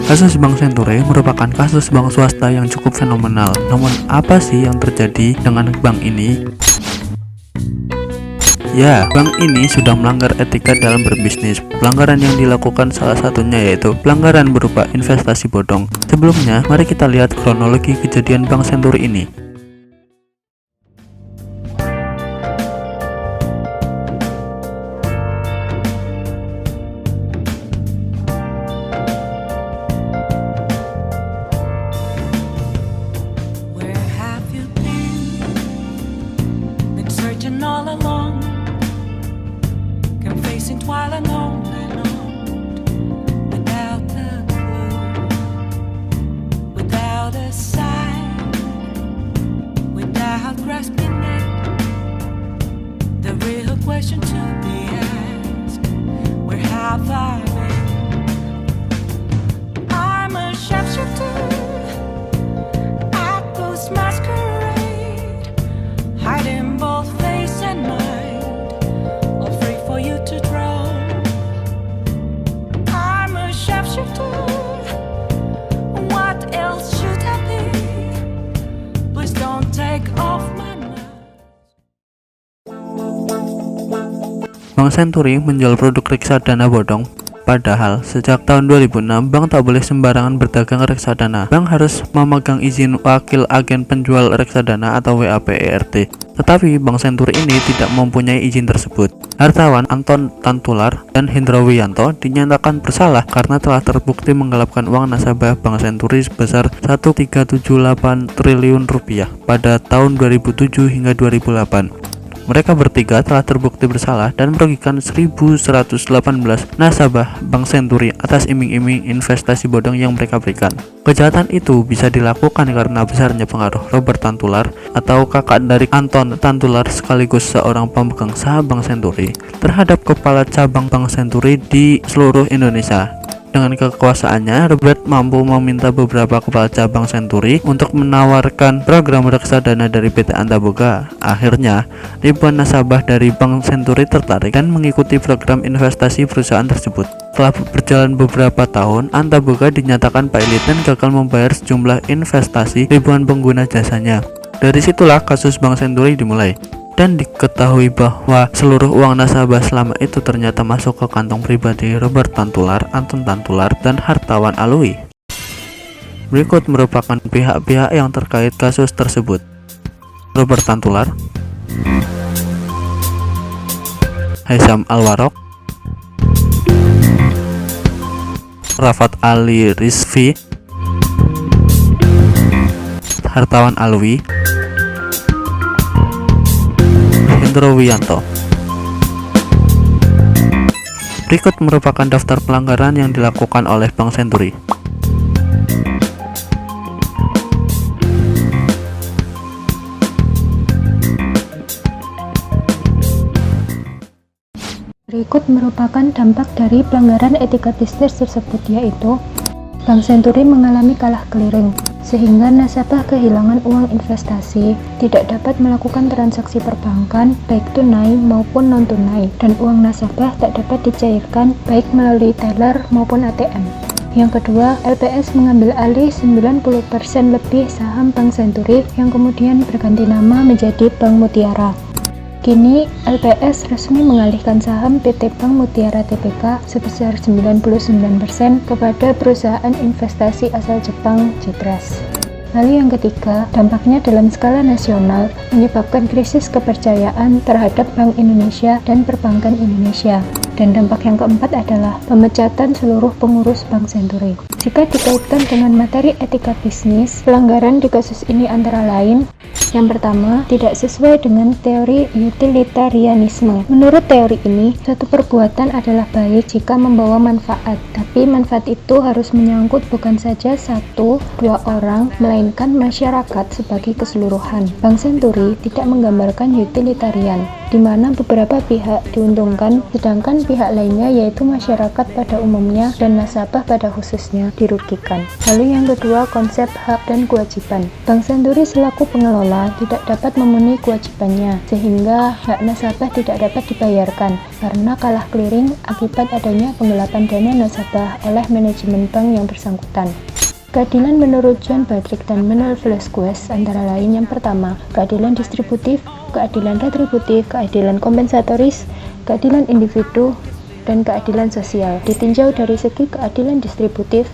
Kasus Bank Senturi merupakan kasus bank swasta yang cukup fenomenal. Namun apa sih yang terjadi dengan bank ini? Ya, bank ini sudah melanggar etika dalam berbisnis. Pelanggaran yang dilakukan salah satunya yaitu pelanggaran berupa investasi bodong. Sebelumnya, mari kita lihat kronologi kejadian Bank Senturi ini. Question to be asked, where have I been? I'm a shapeshifter at Ghost Masquerade, hiding both face and mind, all free for you to draw. I'm a shapeshifter, what else should I be? Please don't take off my Bank Senturi menjual produk reksadana bodong. Padahal sejak tahun 2006 bank tak boleh sembarangan berdagang reksadana. Bank harus memegang izin wakil agen penjual reksadana atau WAPERT. Tetapi Bank Senturi ini tidak mempunyai izin tersebut. Hartawan Anton Tantular dan Hendra Wiyanto dinyatakan bersalah karena telah terbukti menggelapkan uang nasabah Bank Senturi sebesar 1,378 triliun rupiah pada tahun 2007 hingga 2008. Mereka bertiga telah terbukti bersalah dan merugikan 1.118 nasabah Bank Senturi atas iming-iming investasi bodong yang mereka berikan. Kejahatan itu bisa dilakukan karena besarnya pengaruh Robert Tantular atau kakak dari Anton Tantular sekaligus seorang pemegang saham Bank Senturi terhadap kepala cabang Bank Senturi di seluruh Indonesia. Dengan kekuasaannya, Robert mampu meminta beberapa kepala cabang Senturi untuk menawarkan program reksadana dari PT Antaboga. Akhirnya, ribuan nasabah dari Bank Senturi tertarik dan mengikuti program investasi perusahaan tersebut. Setelah berjalan beberapa tahun, Antaboga dinyatakan pailit dan gagal membayar sejumlah investasi ribuan pengguna jasanya. Dari situlah kasus Bank Senturi dimulai. Dan diketahui bahwa seluruh uang nasabah selama itu ternyata masuk ke kantong pribadi Robert Tantular, Anton Tantular, dan Hartawan Alwi. Berikut merupakan pihak-pihak yang terkait kasus tersebut. Robert Tantular, Haisam Alwarok, Rafat Ali Rizvi, Hartawan Alwi, Hendra Wiyanto. Berikut merupakan daftar pelanggaran yang dilakukan oleh Bank Senturi. Berikut merupakan dampak dari pelanggaran etika bisnis tersebut, yaitu Bank Senturi mengalami kalah keliring, sehingga nasabah kehilangan uang investasi, tidak dapat melakukan transaksi perbankan baik tunai maupun non-tunai, dan uang nasabah tak dapat dicairkan baik melalui teller maupun ATM. Yang kedua, LPS mengambil alih 90% lebih saham Bank Senturi yang kemudian berganti nama menjadi Bank Mutiara. Kini, LPS resmi mengalihkan saham PT Bank Mutiara Tbk sebesar 99% kepada perusahaan investasi asal Jepang, Citras. Lalu yang ketiga, dampaknya dalam skala nasional menyebabkan krisis kepercayaan terhadap Bank Indonesia dan perbankan Indonesia. Dan dampak yang keempat adalah pemecatan seluruh pengurus Bank Senturi. Jika dikaitkan dengan materi etika bisnis, pelanggaran di kasus ini antara lain: yang pertama, tidak sesuai dengan teori utilitarianisme. Menurut teori ini, suatu perbuatan adalah baik jika membawa manfaat, tapi manfaat itu harus menyangkut bukan saja satu, dua orang, melainkan masyarakat sebagai keseluruhan. Bank Senturi tidak menggambarkan utilitarian, di mana beberapa pihak diuntungkan, sedangkan pihak lainnya yaitu masyarakat pada umumnya dan nasabah pada khususnya reksadana dirugikan. Lalu yang kedua, konsep hak dan kewajiban. Bank Senturi selaku pengelola tidak dapat memenuhi kewajibannya, sehingga hak nasabah tidak dapat dibayarkan karena kalah clearing akibat adanya penggelapan dana nasabah oleh manajemen bank yang bersangkutan. Keadilan menurut John Badrick dan Manuel Velasquez antara lain yang pertama, keadilan distributif, keadilan retributif, keadilan kompensatoris, keadilan individu, dan keadilan sosial. Ditinjau dari segi keadilan distributif,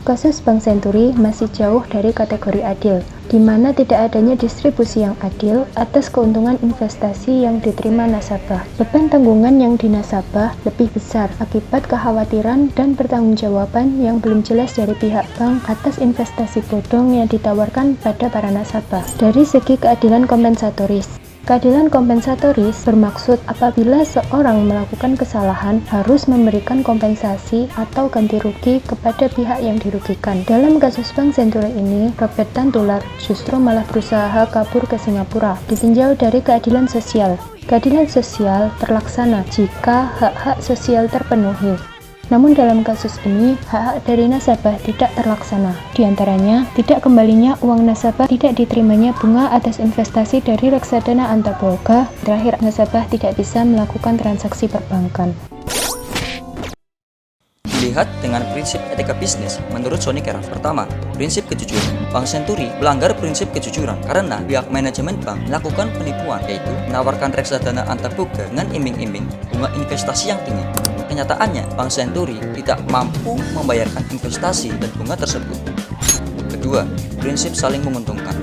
kasus Bank Senturi masih jauh dari kategori adil, di mana tidak adanya distribusi yang adil atas keuntungan investasi yang diterima nasabah. Beban tanggungan yang dinasabah lebih besar akibat kekhawatiran dan pertanggungjawaban yang belum jelas dari pihak bank atas investasi bodong yang ditawarkan pada para nasabah. Dari segi keadilan kompensatoris, keadilan kompensatoris bermaksud apabila seorang melakukan kesalahan harus memberikan kompensasi atau ganti rugi kepada pihak yang dirugikan. Dalam kasus Bank Senturi ini, Robert Tantular justru malah berusaha kabur ke Singapura. Ditinjau dari keadilan sosial, keadilan sosial terlaksana jika hak-hak sosial terpenuhi. Namun dalam kasus ini, hak-hak dari nasabah tidak terlaksana. Di antaranya, tidak kembalinya uang nasabah, tidak diterimanya bunga atas investasi dari reksadana Antaboga. Terakhir, nasabah tidak bisa melakukan transaksi perbankan. Dilihat dengan prinsip etika bisnis menurut Sony Kera. Pertama, prinsip kejujuran. Bank Senturi melanggar prinsip kejujuran karena pihak manajemen bank melakukan penipuan, yaitu menawarkan reksadana Antaboga dengan iming-iming bunga investasi yang tinggi. Kenyataannya, Bank Senturi tidak mampu membayarkan investasi dan bunga tersebut. Kedua, prinsip saling menguntungkan.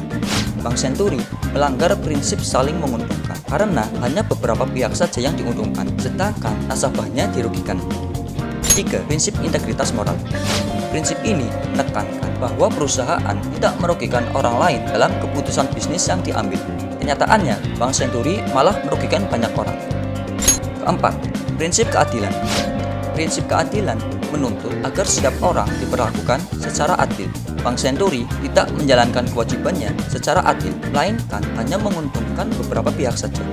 Bank Senturi melanggar prinsip saling menguntungkan karena hanya beberapa pihak saja yang diuntungkan, sedangkan nasabahnya dirugikan. Tiga, prinsip integritas moral. Prinsip ini menekankan bahwa perusahaan tidak merugikan orang lain dalam keputusan bisnis yang diambil. Kenyataannya, Bank Senturi malah merugikan banyak orang. Keempat, prinsip keadilan. Prinsip keadilan menuntut agar setiap orang diperlakukan secara adil. Bank Senturi tidak menjalankan kewajibannya secara adil, melainkan hanya menguntungkan beberapa pihak saja.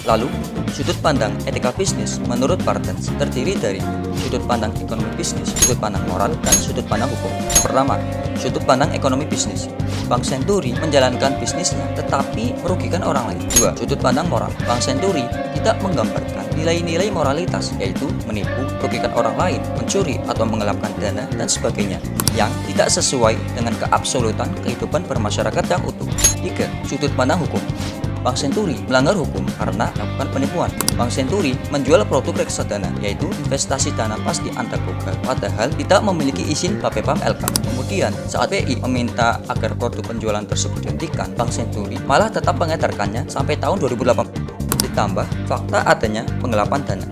Lalu, sudut pandang etika bisnis menurut Bartens terdiri dari sudut pandang ekonomi bisnis, sudut pandang moral, dan sudut pandang hukum. Pertama, sudut pandang ekonomi bisnis. Bank Senturi menjalankan bisnisnya tetapi merugikan orang lain. Dua, sudut pandang moral. Bank Senturi tidak menggambarkan nilai-nilai moralitas, yaitu menipu, merugikan orang lain, mencuri atau menggelapkan dana, dan sebagainya, yang tidak sesuai dengan keabsolutan kehidupan bermasyarakat yang utuh. Tiga, sudut pandang hukum. Bank Senturi melanggar hukum karena melakukan penipuan. Bank Senturi menjual produk reksadana, yaitu investasi dana pasti Antaboga, padahal tidak memiliki izin Bapepam LK. Kemudian, saat BI meminta agar produk penjualan tersebut dihentikan, Bank Senturi malah tetap mengedarkannya sampai tahun 2008. Ditambah fakta adanya penggelapan dana.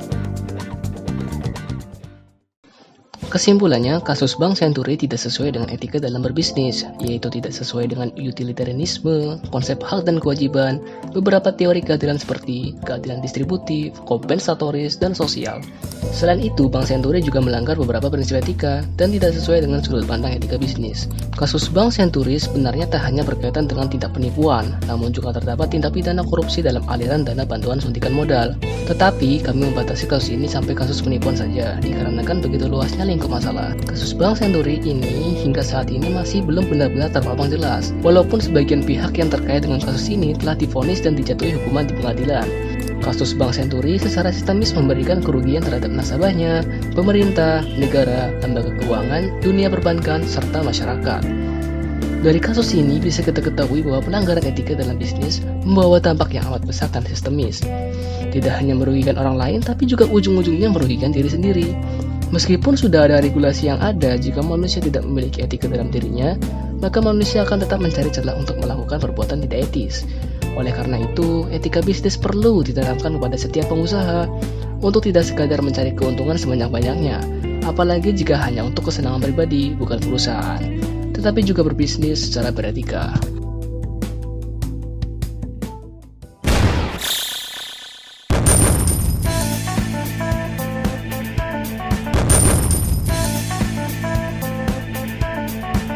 Kesimpulannya, kasus Bank Senturi tidak sesuai dengan etika dalam berbisnis, yaitu tidak sesuai dengan utilitarianisme, konsep hak dan kewajiban, beberapa teori keadilan seperti keadilan distributif, kompensatoris, dan sosial. Selain itu, Bank Senturi juga melanggar beberapa prinsip etika dan tidak sesuai dengan sudut pandang etika bisnis. Kasus Bank Senturi sebenarnya tak hanya berkaitan dengan tindak penipuan, namun juga terdapat tindak pidana korupsi dalam aliran dana bantuan suntikan modal. Tetapi, kami membatasi kasus ini sampai kasus penipuan saja, dikarenakan begitu luasnya lingkup masalah. Kasus Bank Senturi ini hingga saat ini masih belum benar-benar terpapang jelas, walaupun sebagian pihak yang terkait dengan kasus ini telah divonis dan dijatuhi hukuman di pengadilan. Kasus Bank Senturi secara sistemis memberikan kerugian terhadap nasabahnya, pemerintah, negara, lembaga keuangan, dunia perbankan, serta masyarakat. Dari kasus ini bisa kita ketahui bahwa pelanggaran etika dalam bisnis membawa dampak yang amat besar dan sistemis. Tidak hanya merugikan orang lain, tapi juga ujung-ujungnya merugikan diri sendiri. Meskipun sudah ada regulasi yang ada, jika manusia tidak memiliki etika dalam dirinya, maka manusia akan tetap mencari celah untuk melakukan perbuatan tidak etis. Oleh karena itu, etika bisnis perlu ditanamkan kepada setiap pengusaha untuk tidak sekadar mencari keuntungan sebanyak-banyaknya, apalagi jika hanya untuk kesenangan pribadi, bukan perusahaan, tetapi juga berbisnis secara beretika.